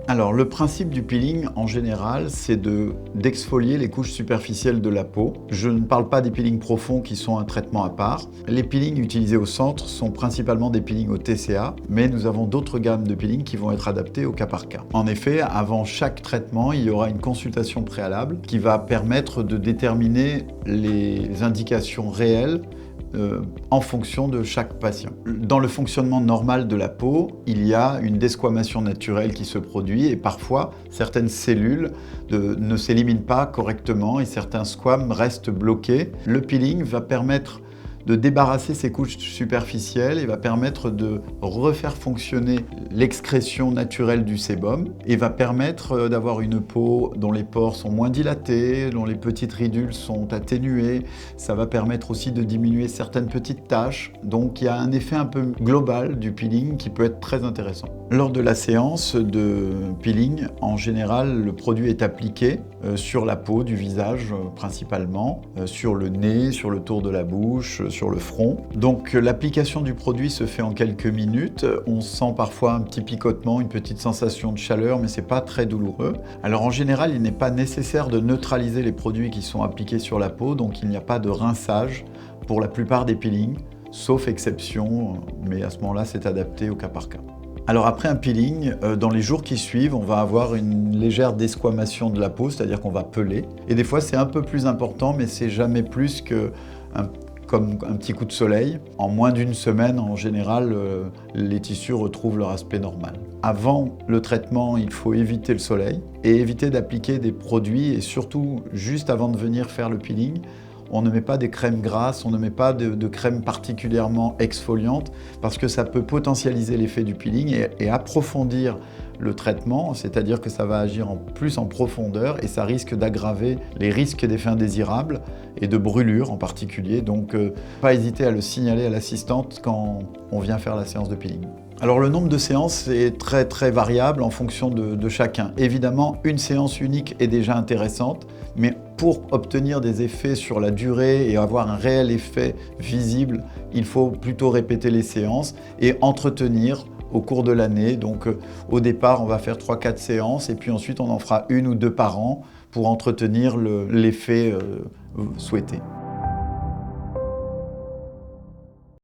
Alors, le principe du peeling, en général, c'est d'exfolier les couches superficielles de la peau. Je ne parle pas des peelings profonds qui sont un traitement à part. Les peelings utilisés au centre sont principalement des peelings au TCA, mais nous avons d'autres gammes de peelings qui vont être adaptées au cas par cas. En effet, avant chaque traitement, il y aura une consultation préalable qui va permettre de déterminer les indications réelles en fonction de chaque patient. Dans le fonctionnement normal de la peau, il y a une desquamation naturelle qui se produit et parfois certaines cellules ne s'éliminent pas correctement et certains squames restent bloqués. Le peeling va permettre de débarrasser ces couches superficielles et va permettre de refaire fonctionner l'excrétion naturelle du sébum et va permettre d'avoir une peau dont les pores sont moins dilatés, dont les petites ridules sont atténuées. Ça va permettre aussi de diminuer certaines petites taches. Donc il y a un effet un peu global du peeling qui peut être très intéressant. Lors de la séance de peeling, en général, le produit est appliqué sur la peau du visage principalement, sur le nez, sur le tour de la bouche, sur le front. Donc l'application du produit se fait en quelques minutes. On sent parfois un petit picotement, une petite sensation de chaleur, mais c'est pas très douloureux. Alors en général, il n'est pas nécessaire de neutraliser les produits qui sont appliqués sur la peau, donc il n'y a pas de rinçage pour la plupart des peelings, sauf exception, mais à ce moment-là, c'est adapté au cas par cas. Alors après un peeling, dans les jours qui suivent, on va avoir une légère desquamation de la peau, c'est-à-dire qu'on va peler. Et des fois, c'est un peu plus important, mais c'est jamais plus que comme un petit coup de soleil. En moins d'une semaine, en général, les tissus retrouvent leur aspect normal. Avant le traitement, il faut éviter le soleil et éviter d'appliquer des produits et surtout, juste avant de venir faire le peeling, on ne met pas des crèmes grasses, on ne met pas de crème particulièrement exfoliante parce que ça peut potentialiser l'effet du peeling et approfondir le traitement, c'est-à-dire que ça va agir plus en profondeur et ça risque d'aggraver les risques d'effets indésirables et de brûlures en particulier. Donc, pas hésiter à le signaler à l'assistante quand on vient faire la séance de peeling. Alors le nombre de séances est très variable en fonction de chacun. Évidemment, une séance unique est déjà intéressante, mais pour obtenir des effets sur la durée et avoir un réel effet visible, il faut plutôt répéter les séances et entretenir au cours de l'année. Donc au départ, on va faire 3-4 séances et puis ensuite on en fera 1 ou 2 par an pour entretenir l'effet souhaité.